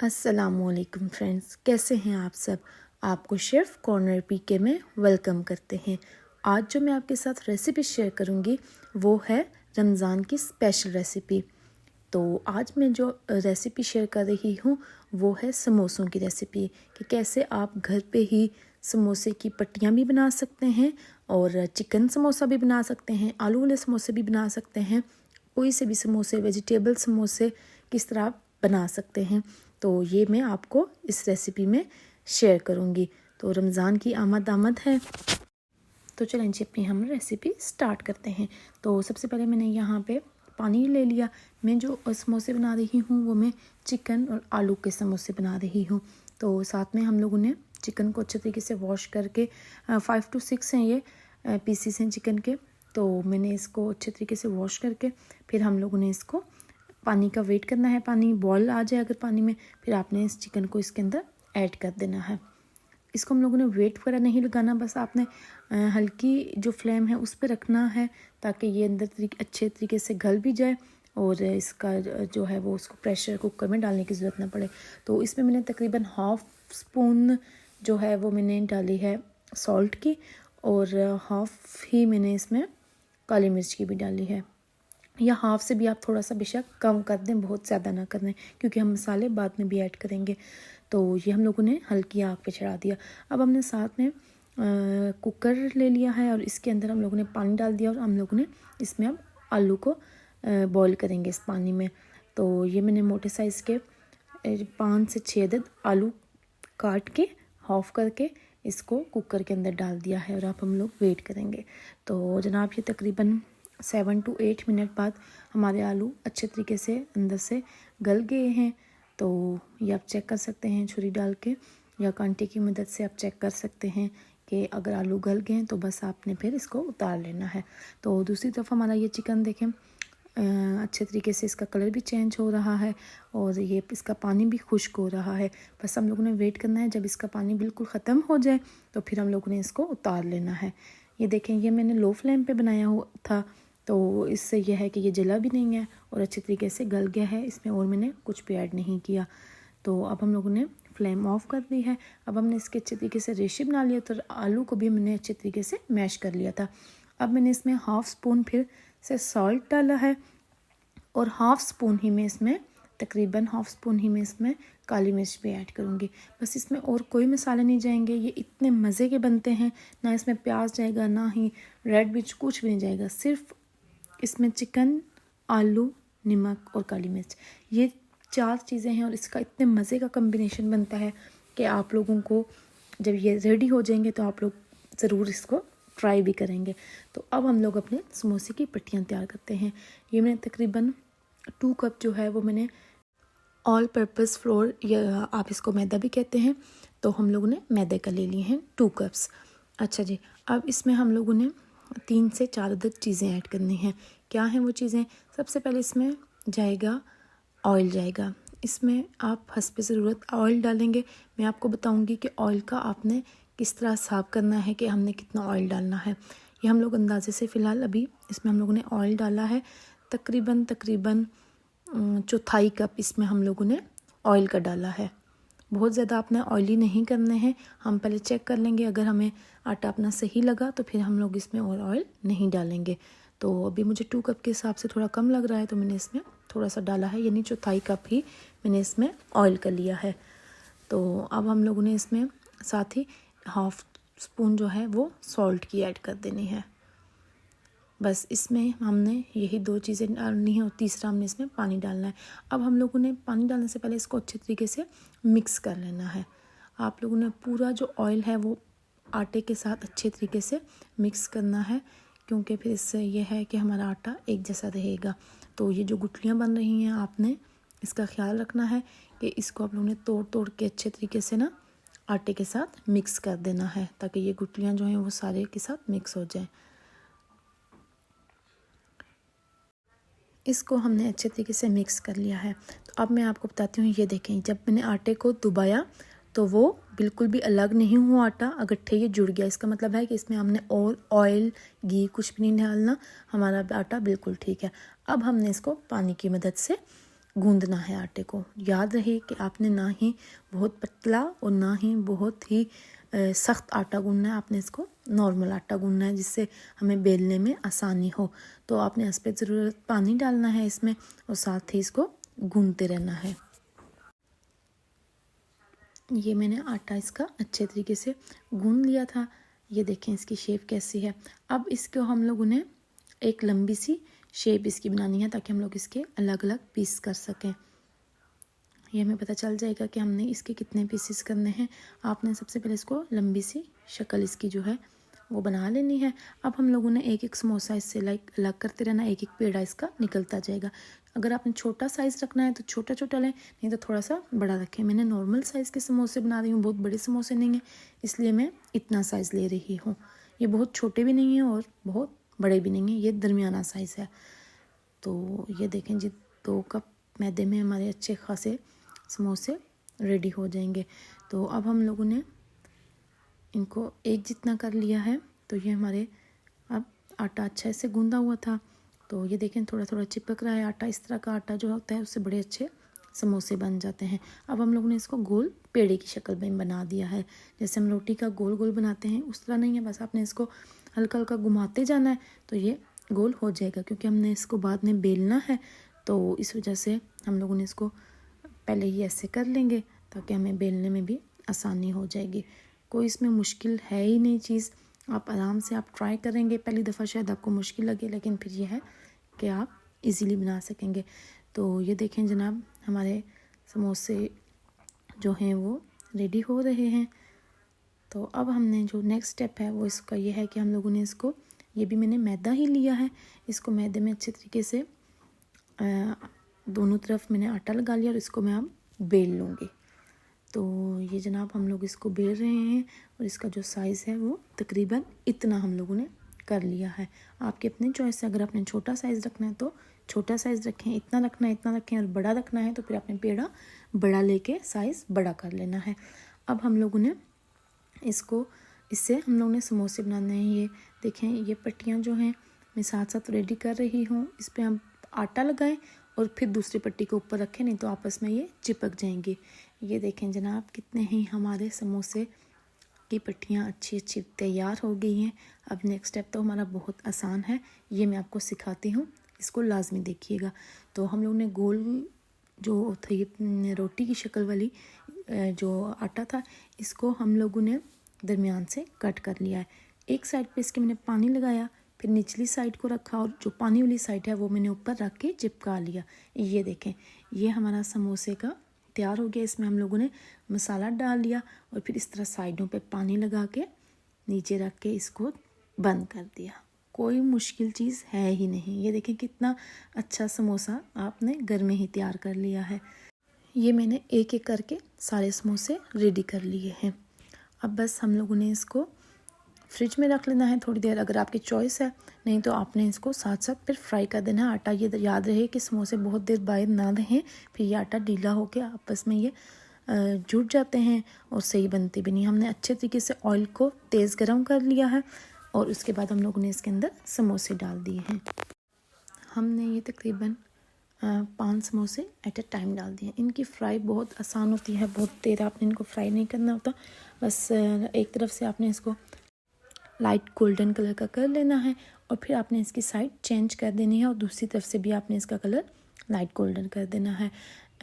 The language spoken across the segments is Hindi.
अस्सलामुअलैकुम फ्रेंड्स, कैसे हैं आप सब। आपको शेफ़ कॉर्नर पीके में वेलकम करते हैं। आज जो मैं आपके साथ रेसिपी शेयर करूंगी वो है रमज़ान की स्पेशल रेसिपी। तो आज मैं जो रेसिपी शेयर कर रही हूँ वो है समोसों की रेसिपी, कि कैसे आप घर पे ही समोसे की पट्टियाँ भी बना सकते हैं और चिकन समोसा भी बना सकते हैं, आलू वाले समोसे भी बना सकते हैं, कोई से भी समोसे, वेजिटेबल समोसे किस तरह आप बना सकते हैं। तो ये मैं आपको इस रेसिपी में शेयर करूँगी। तो रमज़ान की आमद है, तो चलें जी अपनी हम रेसिपी स्टार्ट करते हैं। तो सबसे पहले मैंने यहाँ पे पानी ले लिया। मैं जो समोसे बना रही हूँ वो मैं चिकन और आलू के समोसे बना रही हूँ। तो साथ में हम लोगों ने चिकन को अच्छे तरीके से वॉश करके 5 to 6 हैं ये पीसीस हैं चिकन के। तो मैंने इसको अच्छे तरीके से वॉश करके फिर हम लोगों ने इसको पानी का वेट करना है। पानी बॉयल आ जाए अगर पानी में, फिर आपने इस चिकन को इसके अंदर ऐड कर देना है। इसको हम लोगों ने वेट वगैरह नहीं लगाना, बस आपने हल्की जो फ्लेम है उस पर रखना है ताकि ये अंदर अच्छे तरीके से गल भी जाए और इसका जो है वो उसको प्रेशर कुकर में डालने की ज़रूरत ना पड़े। तो इसमें मैंने तकरीबन 1/2 स्पून जो है वो मैंने डाली है सॉल्ट की और 1/2 ही मैंने इसमें काली मिर्च की भी डाली है। या 1/2 से भी आप थोड़ा सा बेशक कम कर दें, बहुत ज़्यादा ना कर दें क्योंकि हम मसाले बाद में भी ऐड करेंगे। तो ये हम लोगों ने हल्की आग पे चढ़ा दिया। अब हमने साथ में कुकर ले लिया है और इसके अंदर हम लोगों ने पानी डाल दिया और हम लोगों ने इसमें अब आलू को बॉईल करेंगे इस पानी में। तो ये मैंने मोटे साइज़ के 5 से 6 अदद आलू काट के हाफ करके इसको कुकर के अंदर डाल दिया है और अब हम लोग वेट करेंगे। तो जनाब ये तकरीबन 7 to 8 मिनट बाद हमारे आलू अच्छे तरीके से अंदर से गल गए हैं। तो ये आप चेक कर सकते हैं छुरी डाल के या कांटे की मदद से आप चेक कर सकते हैं कि अगर आलू गल गए हैं तो बस आपने फिर इसको उतार लेना है। तो दूसरी तरफ हमारा ये चिकन देखें अच्छे तरीके से इसका कलर भी चेंज हो रहा है और ये इसका पानी भी खुश्क हो रहा है। बस हम लोगों ने वेट करना है, जब इसका पानी बिल्कुल ख़त्म हो जाए तो फिर हम लोगों ने इसको उतार लेना है। ये देखें, ये मैंने लो फ्लेम पे बनाया हुआ था तो इससे यह है कि ये जला भी नहीं है और अच्छे तरीके से गल गया है। इसमें और मैंने कुछ भी ऐड नहीं किया। तो अब हम लोगों ने फ्लेम ऑफ कर दी है। अब हमने इसके अच्छे तरीके से रेशे बना लिया, तो आलू को भी मैंने अच्छे तरीके से मैश कर लिया था। अब मैंने इसमें 1/2 स्पून फिर से सॉल्ट डाला है और 1/2 स्पून ही मैं इसमें तकरीबन 1/2 स्पून ही मैं इसमें काली मिर्च भी ऐड करूँगी। बस इसमें और कोई मसाले नहीं जाएंगे। ये इतने मज़े के बनते हैं, ना इसमें प्याज जाएगा ना ही रेड मिर्च, कुछ भी नहीं जाएगा। सिर्फ इसमें चिकन, आलू, नमक और काली मिर्च, ये 4 चीज़ें हैं और इसका इतने मज़े का कम्बिनेशन बनता है कि आप लोगों को जब ये रेडी हो जाएंगे तो आप लोग ज़रूर इसको ट्राई भी करेंगे। तो अब हम लोग अपने समोसे की पट्टियाँ तैयार करते हैं। ये मैंने तकरीबन 2 कप जो है वो मैंने ऑल पर्पस फ्लोर या आप इसको मैदा भी कहते हैं, तो हम लोगों ने मैदे का ले लिए हैं 2 कप्स। अच्छा जी, अब इसमें हम लोगों ने 3 से 4 अदद चीज़ें ऐड करनी हैं। क्या हैं वो चीज़ें? सबसे पहले इसमें जाएगा ऑयल जाएगा। इसमें आप हस्बे ज़रूरत ऑयल डालेंगे। मैं आपको बताऊंगी कि ऑयल का आपने किस तरह हिसाब करना है कि हमने कितना ऑयल डालना है। ये हम लोग अंदाजे से फ़िलहाल अभी इसमें हम लोगों ने ऑयल डाला है तकरीबन 1/4 कप इसमें हम लोगों ने ऑयल का डाला है। बहुत ज़्यादा आपने ऑयली नहीं करने हैं। हम पहले चेक कर लेंगे, अगर हमें आटा अपना सही लगा तो फिर हम लोग इसमें और ऑयल नहीं डालेंगे। तो अभी मुझे 2 कप के हिसाब से थोड़ा कम लग रहा है तो मैंने इसमें थोड़ा सा डाला है, यानी 1/4 कप ही मैंने इसमें ऑयल कर लिया है। तो अब हम लोगों ने इसमें साथ ही 1/2 स्पून जो है वो सॉल्ट की ऐड कर देनी है। बस इसमें हमने यही 2 चीज़ें डालनी है और तीसरा हमने इसमें पानी डालना है। अब हम लोगों ने पानी डालने से पहले इसको अच्छे तरीके से मिक्स कर लेना है। आप लोगों ने पूरा जो ऑयल है वो आटे के साथ अच्छे तरीके से मिक्स करना है, क्योंकि फिर इससे यह है कि हमारा आटा एक जैसा रहेगा। तो ये जो गुठलियाँ बन रही हैं आपने इसका ख्याल रखना है कि इसको आप लोगों ने तोड़ तोड़ के अच्छे तरीके से ना आटे के साथ मिक्स कर देना है ताकि ये गुठलियाँ जो हैं वो सारे के साथ मिक्स हो जाएँ। इसको हमने अच्छे तरीके से मिक्स कर लिया है। तो अब मैं आपको बताती हूँ, ये देखें, जब मैंने आटे को दबाया तो वो बिल्कुल भी अलग नहीं हुआ आटा, अगट्ठे ये जुड़ गया। इसका मतलब है कि इसमें हमने और ऑयल, घी कुछ भी नहीं डालना, हमारा आटा बिल्कुल ठीक है। अब हमने इसको पानी की मदद से गूंदना है आटे को। याद रहे कि आपने ना ही बहुत पतला और ना ही बहुत ही सख्त आटा गूंदना है, आपने इसको नॉर्मल आटा गूंदना है जिससे हमें बेलने में आसानी हो। तो आपने इस पर ज़रूरत पानी डालना है इसमें और साथ ही इसको गूंदते रहना है। ये मैंने आटा इसका अच्छे तरीके से गूंद लिया था। ये देखें इसकी शेप कैसी है। अब इसको हम लोगों ने एक लंबी सी शेप इसकी बनानी है ताकि हम लोग इसके अलग अलग पीस कर सकें। ये हमें पता चल जाएगा कि हमने इसके कितने पीसेस करने हैं। आपने सबसे पहले इसको लंबी सी शक्ल इसकी जो है वो बना लेनी है। अब हम लोगों ने एक एक समोसा इससे अलग करते रहना, एक एक पेड़ा इसका निकलता जाएगा। अगर आपने छोटा साइज़ रखना है तो छोटा छोटा लें, नहीं तो थोड़ा सा बड़ा रखें। मैंने नॉर्मल साइज़ के समोसे बना रही हूँ, बहुत बड़े समोसे नहीं हैं, इसलिए मैं इतना साइज़ ले रही हूँ। ये बहुत छोटे भी नहीं हैं और बहुत बड़े भी नहीं हैं, ये दरमियाना साइज़ है। तो ये देखें जी, 2 कप मैदे में हमारे अच्छे खासे समोसे रेडी हो जाएंगे। तो अब हम लोगों ने इनको एक जितना कर लिया है। तो ये हमारे अब आटा अच्छा से गूंदा हुआ था, तो ये देखें थोड़ा थोड़ा चिपक रहा है आटा। इस तरह का आटा जो होता है उससे बड़े अच्छे समोसे बन जाते हैं। अब हम लोगों ने इसको गोल पेड़े की शक्ल में बना दिया है। जैसे हम रोटी का गोल गोल बनाते हैं उस तरह नहीं है, बस आपने इसको हल्का हल्का घुमाते जाना है तो ये गोल हो जाएगा। क्योंकि हमने इसको बाद में बेलना है तो इस वजह से हम लोगों ने इसको पहले ही ऐसे कर लेंगे ताकि हमें बेलने में भी आसानी हो जाएगी। कोई इसमें मुश्किल है ही नहीं चीज़, आप आराम से आप ट्राई करेंगे। पहली दफ़ा शायद आपको मुश्किल लगे, लेकिन फिर ये है कि आप इजीली बना सकेंगे। तो ये देखें जनाब, हमारे समोसे जो हैं वो रेडी हो रहे हैं। तो अब हमने जो नेक्स्ट स्टेप है वो इसका ये है कि हम लोगों ने इसको, ये भी मैंने मैदा ही लिया है, इसको मैदे में अच्छे तरीके से दोनों तरफ मैंने आटा लगा लिया और इसको मैं अब बेल लूँगी। तो ये जनाब हम लोग इसको बेल रहे हैं और इसका जो साइज़ है वो तकरीबन इतना हम लोगों ने कर लिया है। आपके अपने चॉइस से, अगर आपने छोटा साइज़ रखना है तो छोटा साइज़ रखें, इतना रखना है इतना रखें, और बड़ा रखना है तो फिर आपने पेड़ा बड़ा लेके साइज़ बड़ा कर लेना है। अब हम लोगों ने इसको, इससे हम लोगों ने समोसे बनाने हैं। ये देखें, ये पट्टियाँ जो हैं मैं साथ साथ रेडी कर रही हूँ। इस पर हम आटा लगाएं और फिर दूसरी पट्टी के ऊपर रखें, नहीं तो आपस में ये चिपक जाएंगी। ये देखें जनाब, कितने ही हमारे समोसे की पट्टियाँ अच्छी अच्छी तैयार हो गई हैं। अब नेक्स्ट स्टेप तो हमारा बहुत आसान है, ये मैं आपको सिखाती हूँ, इसको लाजमी देखिएगा। तो हम लोग ने गोल जो थी रोटी की शक्ल वाली जो आटा था, इसको हम लोगों ने दरमियान से कट कर लिया है। एक साइड पे इसके मैंने पानी लगाया, फिर निचली साइड को रखा और जो पानी वाली साइड है वो मैंने ऊपर रख के चिपका लिया। ये देखें, ये हमारा समोसे का तैयार हो गया। इसमें हम लोगों ने मसाला डाल लिया और फिर इस तरह साइडों पे पानी लगा के नीचे रख के इसको बंद कर दिया। कोई मुश्किल चीज़ है ही नहीं। ये देखें कितना अच्छा समोसा आपने घर में ही तैयार कर लिया है। ये मैंने एक एक करके सारे समोसे रेडी कर लिए हैं। अब बस हम लोगों ने इसको फ्रिज में रख लेना है थोड़ी देर, अगर आपकी चॉइस है, नहीं तो आपने इसको साथ साथ फिर फ्राई कर देना है। आटा ये याद रहे कि समोसे बहुत देर बाहर ना रहें, फिर ये आटा ढीला होकर आपस में ये जुट जाते हैं और सही बनते भी नहीं। हमने अच्छे तरीके से ऑयल को तेज़ गरम कर लिया है और उसके बाद हम लोगों ने इसके अंदर समोसे डाल दिए हैं। हमने ये तकरीबन 5 समोसे एट अ टाइम डाल दिए। इनकी फ्राई बहुत आसान होती है, बहुत देर आपने इनको फ्राई नहीं करना होता, बस एक तरफ से आपने इसको लाइट गोल्डन कलर का कर लेना है और फिर आपने इसकी साइड चेंज कर देनी है और दूसरी तरफ से भी आपने इसका कलर लाइट गोल्डन कर देना है।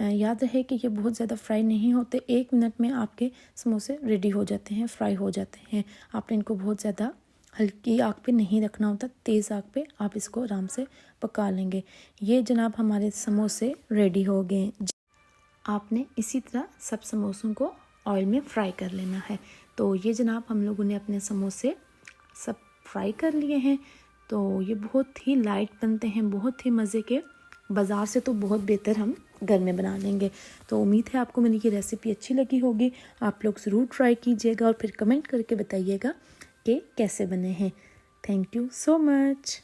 याद रहे कि ये बहुत ज़्यादा फ्राई नहीं होते, 1 मिनट में आपके समोसे रेडी हो जाते हैं, फ्राई हो जाते हैं। आपने इनको बहुत ज़्यादा हल्की आग पे नहीं रखना होता, तेज़ आग पे आप इसको आराम से पका लेंगे। ये जनाब हमारे समोसे रेडी हो गए। आपने इसी तरह सब समोसों को ऑयल में फ्राई कर लेना है। तो ये जनाब हम लोगों ने अपने समोसे सब फ्राई कर लिए हैं। तो ये बहुत ही लाइट बनते हैं, बहुत ही मज़े के, बाज़ार से तो बहुत बेहतर हम घर में बना लेंगे। तो उम्मीद है आपको मेरी ये रेसिपी अच्छी लगी होगी। आप लोग ज़रूर ट्राई कीजिएगा और फिर कमेंट करके बताइएगा कि कैसे बने हैं। Thank you so much.